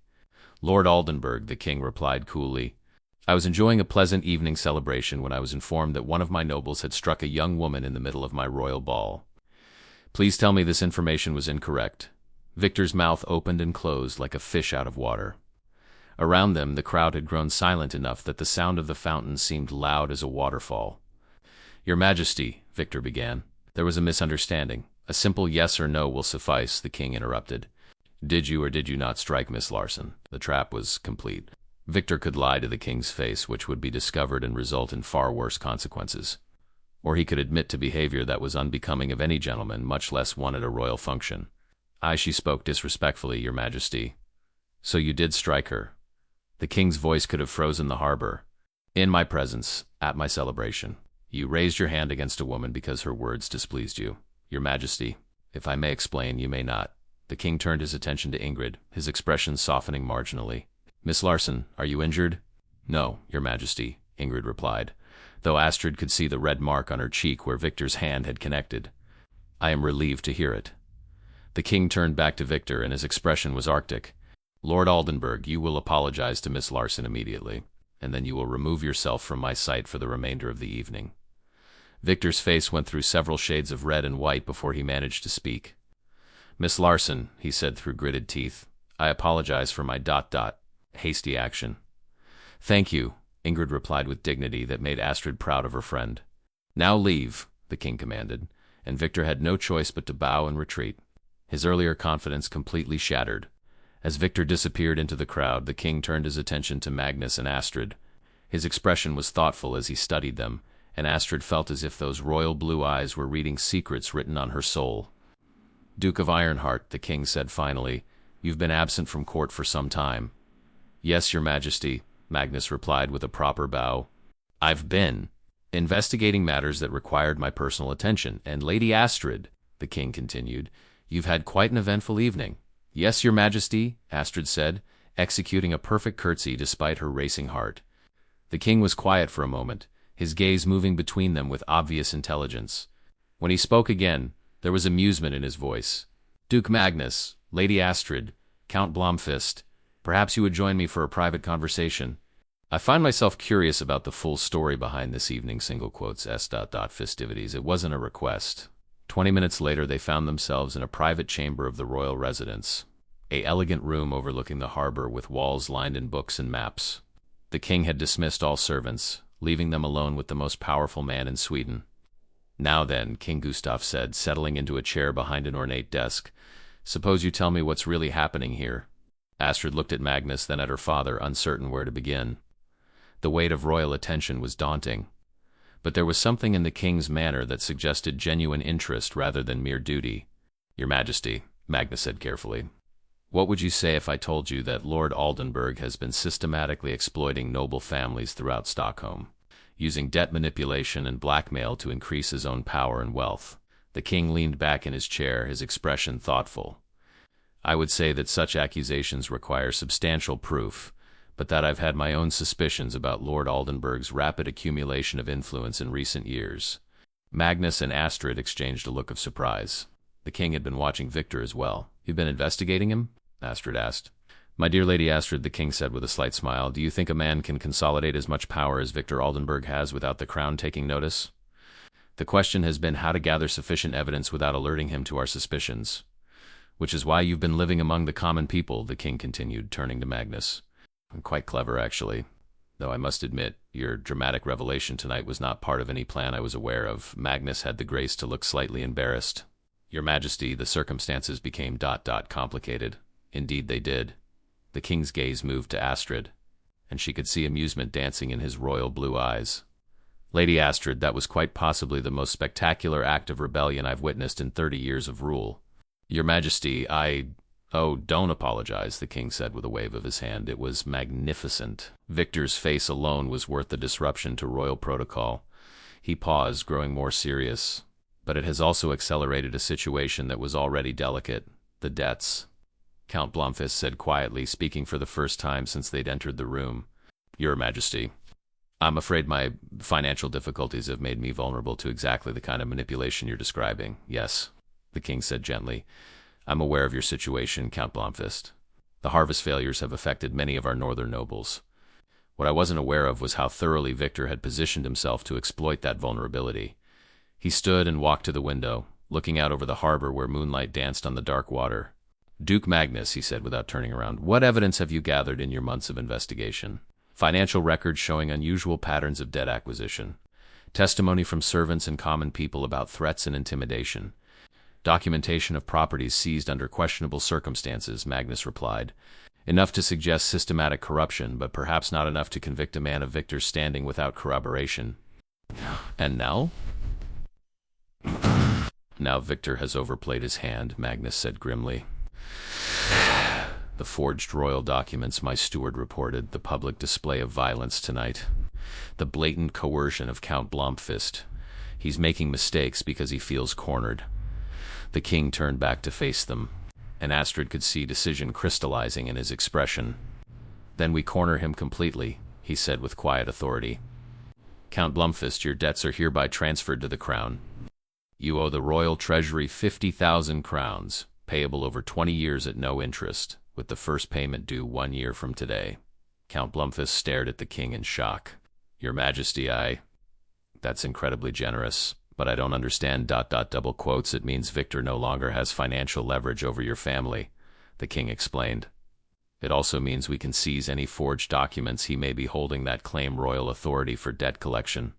"Lord Oldenburg," the king replied coolly. "I was enjoying a pleasant evening celebration when I was informed that one of my nobles had struck a young woman in the middle of my royal ball. Please tell me this information was incorrect." Victor's mouth opened and closed like a fish out of water. Around them, the crowd had grown silent enough that the sound of the fountain seemed loud as a waterfall. "Your Majesty," Victor began. "There was a misunderstanding. A simple yes or no will suffice," the king interrupted. "Did you or did you not strike Miss Larson?" The trap was complete. Victor could lie to the king's face, which would be discovered and result in far worse consequences. Or he could admit to behavior that was unbecoming of any gentleman, much less one at a royal function. She spoke disrespectfully, Your Majesty." "So you did strike her?" The king's voice could have frozen the harbor. "In my presence, at my celebration. You raised your hand against a woman because her words displeased you. Your Majesty, if I may explain, you may not." The king turned his attention to Ingrid, his expression softening marginally. "Miss Larson, are you injured?" "No, Your Majesty," Ingrid replied, though Astrid could see the red mark on her cheek where Victor's hand had connected. "I am relieved to hear it." The king turned back to Victor, and his expression was arctic. "Lord Oldenburg, you will apologize to Miss Larson immediately, and then you will remove yourself from my sight for the remainder of the evening." Victor's face went through several shades of red and white before he managed to speak. "Miss Larson," he said through gritted teeth, "I apologize for my hasty action." "Thank you," Ingrid replied with dignity that made Astrid proud of her friend. "Now leave," the king commanded, and Victor had no choice but to bow and retreat, his earlier confidence completely shattered. As Victor disappeared into the crowd, the king turned his attention to Magnus and Astrid. His expression was thoughtful as he studied them, and Astrid felt as if those royal blue eyes were reading secrets written on her soul. "Duke of Ironheart," the king said finally, "you've been absent from court for some time." "Yes, Your Majesty," Magnus replied with a proper bow. "I've been investigating matters that required my personal attention, and Lady Astrid," the king continued, "you've had quite an eventful evening." "Yes, Your Majesty," Astrid said, executing a perfect curtsy despite her racing heart. The king was quiet for a moment, his gaze moving between them with obvious intelligence. When he spoke again, there was amusement in his voice. "Duke Magnus, Lady Astrid, Count Blomfist, perhaps you would join me for a private conversation. I find myself curious about the full story behind this evening's festivities. It wasn't a request." 20 minutes later, they found themselves in a private chamber of the royal residence. an elegant room overlooking the harbor with walls lined in books and maps. The king had dismissed all servants, leaving them alone with the most powerful man in Sweden. "Now then," King Gustav said, settling into a chair behind an ornate desk, "suppose you tell me what's really happening here." Astrid looked at Magnus, then at her father, uncertain where to begin. The weight of royal attention was daunting, but there was something in the king's manner that suggested genuine interest rather than mere duty. "Your Majesty," Magnus said carefully, "what would you say if I told you that Lord Oldenburg has been systematically exploiting noble families throughout Stockholm, using debt manipulation and blackmail to increase his own power and wealth?" The king leaned back in his chair, his expression thoughtful. "I would say that such accusations require substantial proof, but that I've had my own suspicions about Lord Oldenburg's rapid accumulation of influence in recent years." Magnus and Astrid exchanged a look of surprise. The king had been watching Victor as well. "You've been investigating him?" Astrid asked. "My dear Lady Astrid," the king said with a slight smile, "do you think a man can consolidate as much power as Victor Oldenburg has without the crown taking notice? The question has been how to gather sufficient evidence without alerting him to our suspicions. Which is why you've been living among the common people," the king continued, turning to Magnus. "Quite clever, actually. Though I must admit, your dramatic revelation tonight was not part of any plan I was aware of." Magnus had the grace to look slightly embarrassed. "Your Majesty, the circumstances became ... complicated." "Indeed they did." The king's gaze moved to Astrid, and she could see amusement dancing in his royal blue eyes. "Lady Astrid, that was quite possibly the most spectacular act of rebellion I've witnessed in 30 years of rule." "Your Majesty, Oh, don't apologize," the king said with a wave of his hand. "It was magnificent." Victor's face alone was worth the disruption to royal protocol. He paused, growing more serious. "But it has also accelerated a situation that was already delicate. The debts." Count Blomfist said quietly, speaking for the first time since they'd entered the room. "Your Majesty, I'm afraid my financial difficulties have made me vulnerable to exactly the kind of manipulation you're describing." "Yes," the king said gently. "I'm aware of your situation, Count Blomfist. The harvest failures have affected many of our northern nobles. What I wasn't aware of was how thoroughly Victor had positioned himself to exploit that vulnerability." He stood and walked to the window, looking out over the harbor where moonlight danced on the dark water. "Duke Magnus," he said without turning around, "what evidence have you gathered in your months of investigation?" "Financial records showing unusual patterns of debt acquisition. Testimony from servants and common people about threats and intimidation. Documentation of properties seized under questionable circumstances," Magnus replied. "Enough to suggest systematic corruption, but perhaps not enough to convict a man of Victor's standing without corroboration." "And now?" "Now Victor has overplayed his hand," Magnus said grimly. "The forged royal documents," my steward reported, "the public display of violence tonight. The blatant coercion of Count Blomfist. He's making mistakes because he feels cornered." The king turned back to face them, and Astrid could see decision crystallizing in his expression. "Then we corner him completely," he said with quiet authority. "Count Blomfist, your debts are hereby transferred to the crown. You owe the royal treasury 50,000 crowns, payable over 20 years at no interest, with the first payment due 1 year from today." Count Blomfist stared at the king in shock. "Your Majesty, That's incredibly generous. But I don't understand ... double quotes. "It means Victor no longer has financial leverage over your family," the king explained. "It also means we can seize any forged documents he may be holding that claim royal authority for debt collection."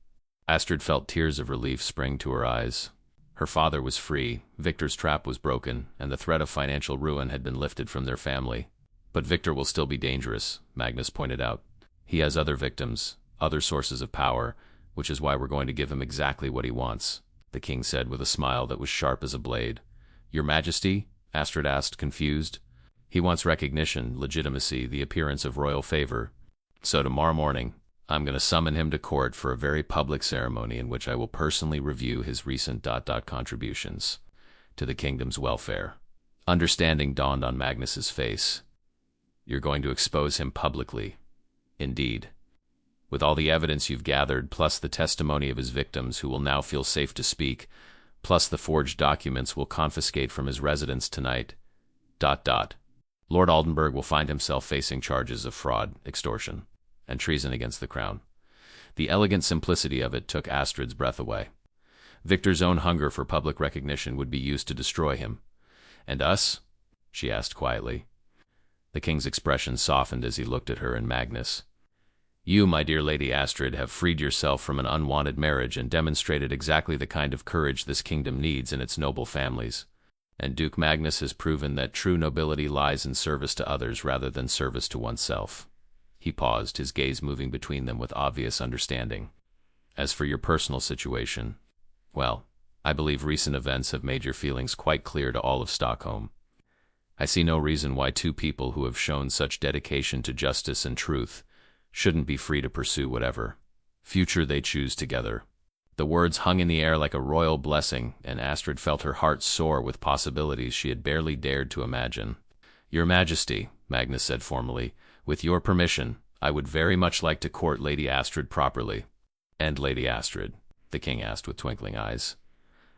Astrid felt tears of relief spring to her eyes. Her father was free, Victor's trap was broken, and the threat of financial ruin had been lifted from their family. "But Victor will still be dangerous," Magnus pointed out. "He has other victims, other sources of power, which is why we're going to give him exactly what he wants," the king said with a smile that was sharp as a blade. "Your Majesty?" Astrid asked, confused. "He wants recognition, legitimacy, the appearance of royal favor. So tomorrow morning, I'm going to summon him to court for a very public ceremony in which I will personally review his recent ... contributions to the kingdom's welfare." Understanding dawned on Magnus's face. "You're going to expose him publicly?" "Indeed. With all the evidence you've gathered, plus the testimony of his victims who will now feel safe to speak, plus the forged documents we'll confiscate from his residence tonight, ... Lord Oldenburg will find himself facing charges of fraud, extortion, and treason against the crown." The elegant simplicity of it took Astrid's breath away. Victor's own hunger for public recognition would be used to destroy him. "And us?" she asked quietly. The king's expression softened as he looked at her and Magnus. You, my dear Lady Astrid, have freed yourself from an unwanted marriage and demonstrated exactly the kind of courage this kingdom needs in its noble families. And Duke Magnus has proven that true nobility lies in service to others rather than service to oneself. He paused, his gaze moving between them with obvious understanding. As for your personal situation, well, I believe recent events have made your feelings quite clear to all of Stockholm. I see no reason why two people who have shown such dedication to justice and truth shouldn't be free to pursue whatever future they choose together. The words hung in the air like a royal blessing, and Astrid felt her heart soar with possibilities she had barely dared to imagine. Your Majesty, Magnus said formally, with your permission, I would very much like to court Lady Astrid properly. And Lady Astrid, the king asked with twinkling eyes.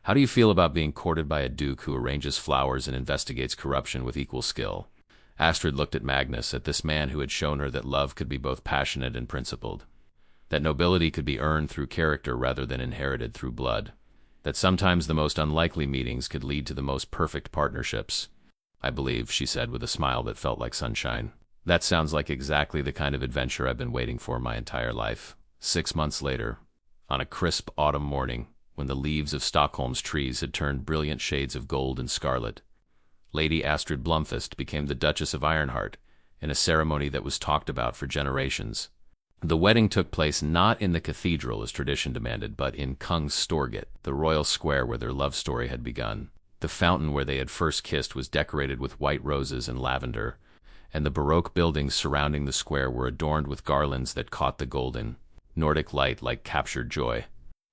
How do you feel about being courted by a duke who arranges flowers and investigates corruption with equal skill? Astrid looked at Magnus, at this man who had shown her that love could be both passionate and principled, that nobility could be earned through character rather than inherited through blood, that sometimes the most unlikely meetings could lead to the most perfect partnerships. I believe, she said with a smile that felt like sunshine. That sounds like exactly the kind of adventure I've been waiting for my entire life. 6 months later, on a crisp autumn morning, when the leaves of Stockholm's trees had turned brilliant shades of gold and scarlet, Lady Astrid Blomfist became the Duchess of Ironheart in a ceremony that was talked about for generations. The wedding took place not in the cathedral as tradition demanded, but in Kungstorget, the royal square where their love story had begun. The fountain where they had first kissed was decorated with white roses and lavender, and the Baroque buildings surrounding the square were adorned with garlands that caught the golden, Nordic light like captured joy.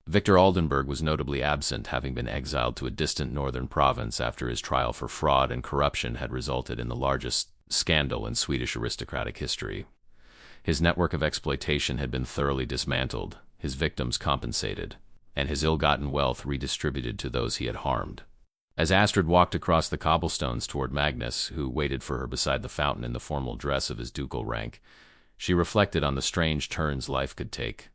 Victor Oldenburg was notably absent, having been exiled to a distant northern province after his trial for fraud and corruption had resulted in the largest scandal in Swedish aristocratic history. His network of exploitation had been thoroughly dismantled, his victims compensated, and his ill-gotten wealth redistributed to those he had harmed. As Astrid walked across the cobblestones toward Magnus, who waited for her beside the fountain in the formal dress of his ducal rank, she reflected on the strange turns life could take.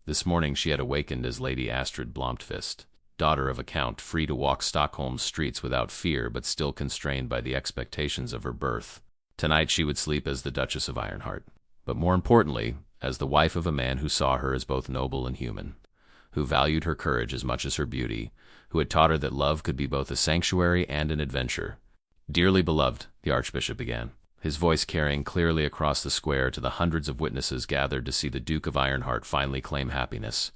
This morning she had awakened as Lady Astrid Blomfist, daughter of a count, free to walk Stockholm's streets without fear but still constrained by the expectations of her birth. Tonight she would sleep as the Duchess of Ironheart, but more importantly, as the wife of a man who saw her as both noble and human, who valued her courage as much as her beauty, who had taught her that love could be both a sanctuary and an adventure. Dearly beloved, the Archbishop began, his voice carrying clearly across the square to the hundreds of witnesses gathered to see the Duke of Ironheart finally claim happiness.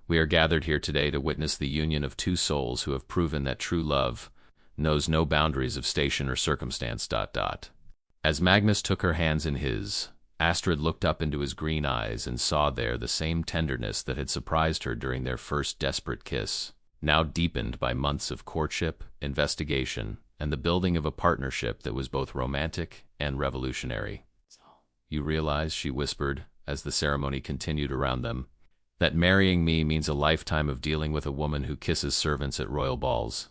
We are gathered here today to witness the union of two souls who have proven that true love knows no boundaries of station or circumstance. As Magnus took her hands in his, Astrid looked up into his green eyes and saw there the same tenderness that had surprised her during their first desperate kiss, now deepened by months of courtship, investigation, and the building of a partnership that was both romantic and revolutionary. You realize, she whispered, as the ceremony continued around them, that marrying me means a lifetime of dealing with a woman who kisses servants at royal balls.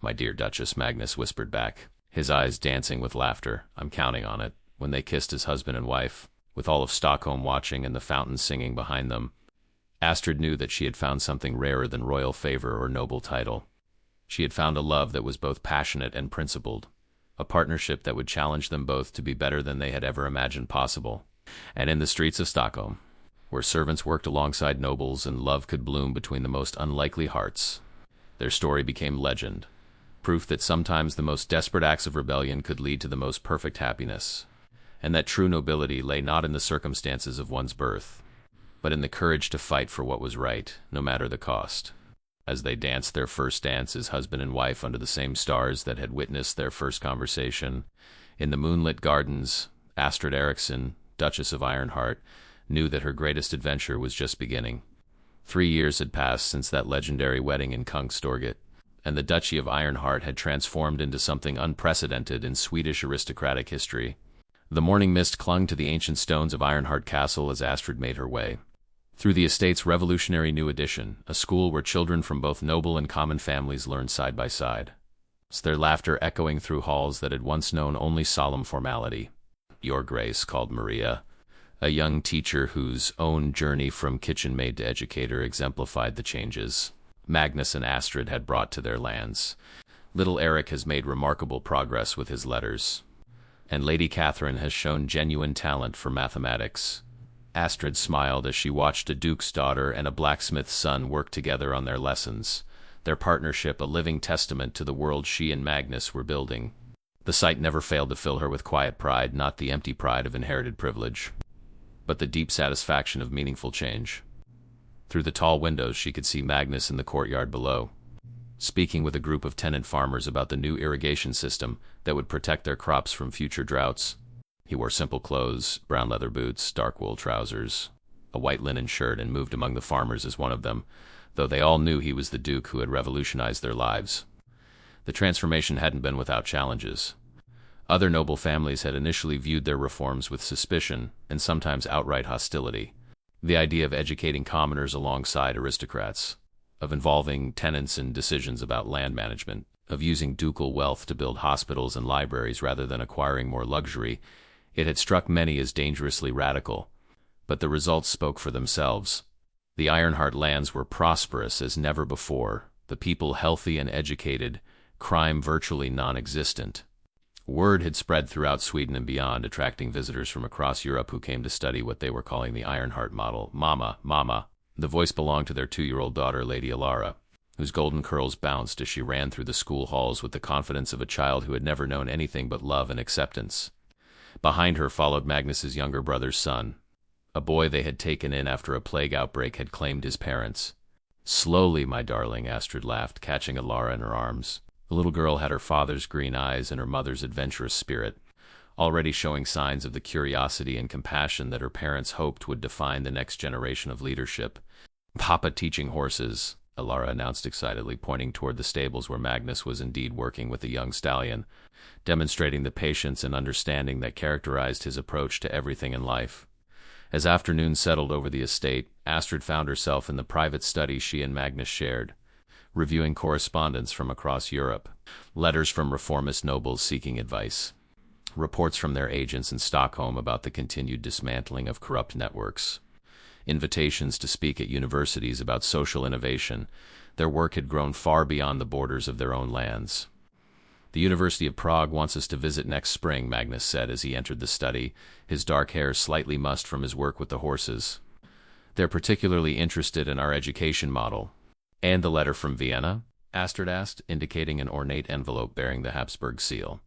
My dear Duchess, Magnus whispered back, his eyes dancing with laughter. I'm counting on it. When they kissed as husband and wife, with all of Stockholm watching and the fountain singing behind them, Astrid knew that she had found something rarer than royal favor or noble title. She had found a love that was both passionate and principled, a partnership that would challenge them both to be better than they had ever imagined possible. And in the streets of Stockholm, where servants worked alongside nobles and love could bloom between the most unlikely hearts, their story became legend, proof that sometimes the most desperate acts of rebellion could lead to the most perfect happiness, and that true nobility lay not in the circumstances of one's birth, but in the courage to fight for what was right, no matter the cost. As they danced their first dance as husband and wife under the same stars that had witnessed their first conversation, in the moonlit gardens, Astrid Eriksson, Duchess of Ironheart, knew that her greatest adventure was just beginning. 3 years had passed since that legendary wedding in Kungstorget, and the Duchy of Ironheart had transformed into something unprecedented in Swedish aristocratic history. The morning mist clung to the ancient stones of Ironheart Castle as Astrid made her way through the estate's revolutionary new addition, a school where children from both noble and common families learned side by side, their laughter echoing through halls that had once known only solemn formality. Your Grace, called Maria, a young teacher whose own journey from kitchen maid to educator exemplified the changes Magnus and Astrid had brought to their lands. Little Eric has made remarkable progress with his letters. And Lady Catherine has shown genuine talent for mathematics. Astrid smiled as she watched a duke's daughter and a blacksmith's son work together on their lessons, their partnership a living testament to the world she and Magnus were building. The sight never failed to fill her with quiet pride, not the empty pride of inherited privilege, but the deep satisfaction of meaningful change. Through the tall windows she could see Magnus in the courtyard below, speaking with a group of tenant farmers about the new irrigation system that would protect their crops from future droughts. He wore simple clothes, brown leather boots, dark wool trousers, a white linen shirt, and moved among the farmers as one of them, though they all knew he was the Duke who had revolutionized their lives. The transformation hadn't been without challenges. Other noble families had initially viewed their reforms with suspicion and sometimes outright hostility. The idea of educating commoners alongside aristocrats, of involving tenants in decisions about land management, of using ducal wealth to build hospitals and libraries rather than acquiring more luxury, it had struck many as dangerously radical. But the results spoke for themselves. The Ironheart lands were prosperous as never before, the people healthy and educated, crime virtually non-existent. Word had spread throughout Sweden and beyond, attracting visitors from across Europe who came to study what they were calling the Ironheart model. Mama, Mama. The voice belonged to their 2-year-old daughter, Lady Alara, whose golden curls bounced as she ran through the school halls with the confidence of a child who had never known anything but love and acceptance. Behind her followed Magnus's younger brother's son, a boy they had taken in after a plague outbreak had claimed his parents. Slowly, my darling, Astrid laughed, catching Alara in her arms. The little girl had her father's green eyes and her mother's adventurous spirit, already showing signs of the curiosity and compassion that her parents hoped would define the next generation of leadership. Papa teaching horses, Alara announced excitedly, pointing toward the stables where Magnus was indeed working with the young stallion, demonstrating the patience and understanding that characterized his approach to everything in life. As afternoon settled over the estate, Astrid found herself in the private study she and Magnus shared, reviewing correspondence from across Europe, letters from reformist nobles seeking advice, reports from their agents in Stockholm about the continued dismantling of corrupt networks, invitations to speak at universities about social innovation. Their work had grown far beyond the borders of their own lands. The University of Prague wants us to visit next spring, Magnus said as he entered the study, his dark hair slightly mussed from his work with the horses. They're particularly interested in our education model. And the letter from Vienna? Astrid asked, indicating an ornate envelope bearing the Habsburg seal.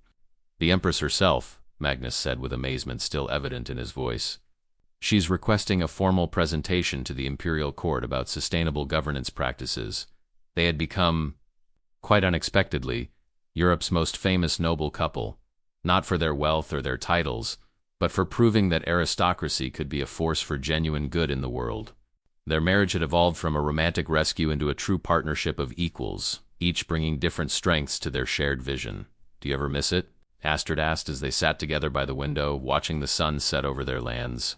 The Empress herself, Magnus said with amazement still evident in his voice. She's requesting a formal presentation to the imperial court about sustainable governance practices. They had become, quite unexpectedly, Europe's most famous noble couple, not for their wealth or their titles, but for proving that aristocracy could be a force for genuine good in the world. Their marriage had evolved from a romantic rescue into a true partnership of equals, each bringing different strengths to their shared vision. Do you ever miss it? Astrid asked as they sat together by the window, watching the sun set over their lands.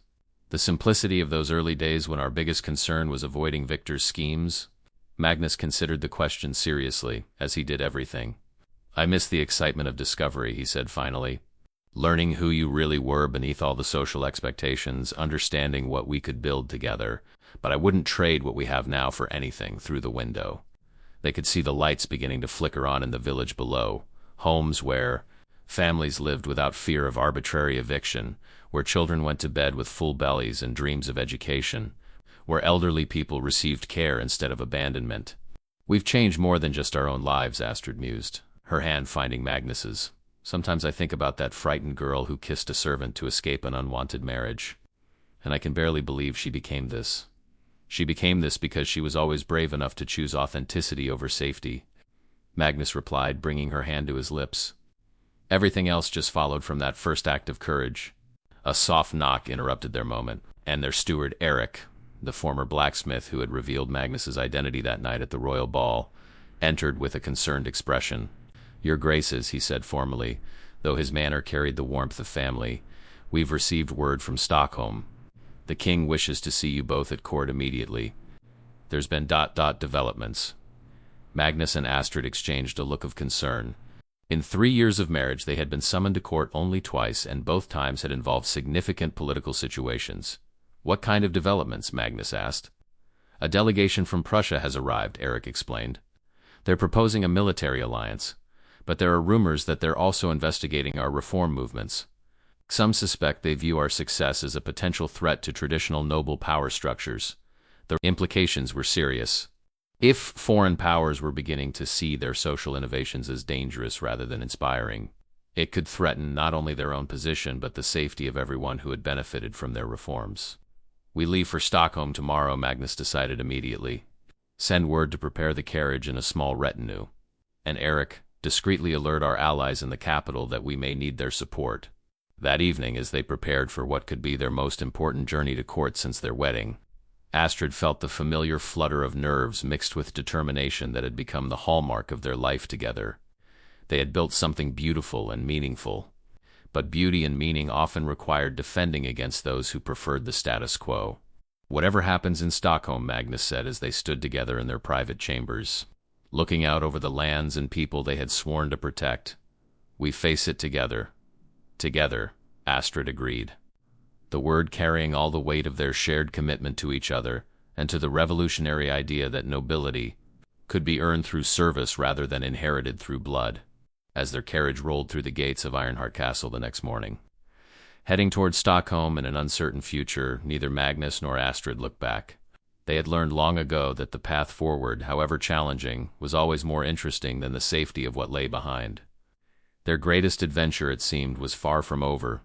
The simplicity of those early days when our biggest concern was avoiding Victor's schemes? Magnus considered the question seriously, as he did everything. I miss the excitement of discovery, he said finally. Learning who you really were beneath all the social expectations, understanding what we could build together. But I wouldn't trade what we have now for anything. Through the window, they could see the lights beginning to flicker on in the village below, homes where families lived without fear of arbitrary eviction, where children went to bed with full bellies and dreams of education, where elderly people received care instead of abandonment. We've changed more than just our own lives, Astrid mused, her hand finding Magnus's. Sometimes I think about that frightened girl who kissed a servant to escape an unwanted marriage, and I can barely believe she became this. She became this because she was always brave enough to choose authenticity over safety, Magnus replied, bringing her hand to his lips. Everything else just followed from that first act of courage. A soft knock interrupted their moment, and their steward Eric, the former blacksmith who had revealed Magnus's identity that night at the royal ball, entered with a concerned expression. Your Graces, he said formally, though his manner carried the warmth of family, we've received word from Stockholm. The king wishes to see you both at court immediately. There's been ... developments. Magnus and Astrid exchanged a look of concern. In 3 years of marriage they had been summoned to court only twice, and both times had involved significant political situations. What kind of developments? Magnus asked. A delegation from Prussia has arrived, Eric explained. They're proposing a military alliance, But there are rumors that they're also investigating our reform movements. Some suspect they view our success as a potential threat to traditional noble power structures. The implications were serious. If foreign powers were beginning to see their social innovations as dangerous rather than inspiring, it could threaten not only their own position but the safety of everyone who had benefited from their reforms. We leave for Stockholm tomorrow, Magnus decided immediately. Send word to prepare the carriage and a small retinue. And Eric, discreetly alert our allies in the capital that we may need their support. That evening, as they prepared for what could be their most important journey to court since their wedding, Astrid felt the familiar flutter of nerves mixed with determination that had become the hallmark of their life together. They had built something beautiful and meaningful, but beauty and meaning often required defending against those who preferred the status quo. Whatever happens in Stockholm, Magnus said as they stood together in their private chambers, looking out over the lands and people they had sworn to protect. We face it together. Together, Astrid agreed, the word carrying all the weight of their shared commitment to each other and to the revolutionary idea that nobility could be earned through service rather than inherited through blood. As their carriage rolled through the gates of Ironheart Castle the next morning, heading toward Stockholm in an uncertain future, neither Magnus nor Astrid looked back. They had learned long ago that the path forward, however challenging, was always more interesting than the safety of what lay behind. Their greatest adventure, it seemed, was far from over,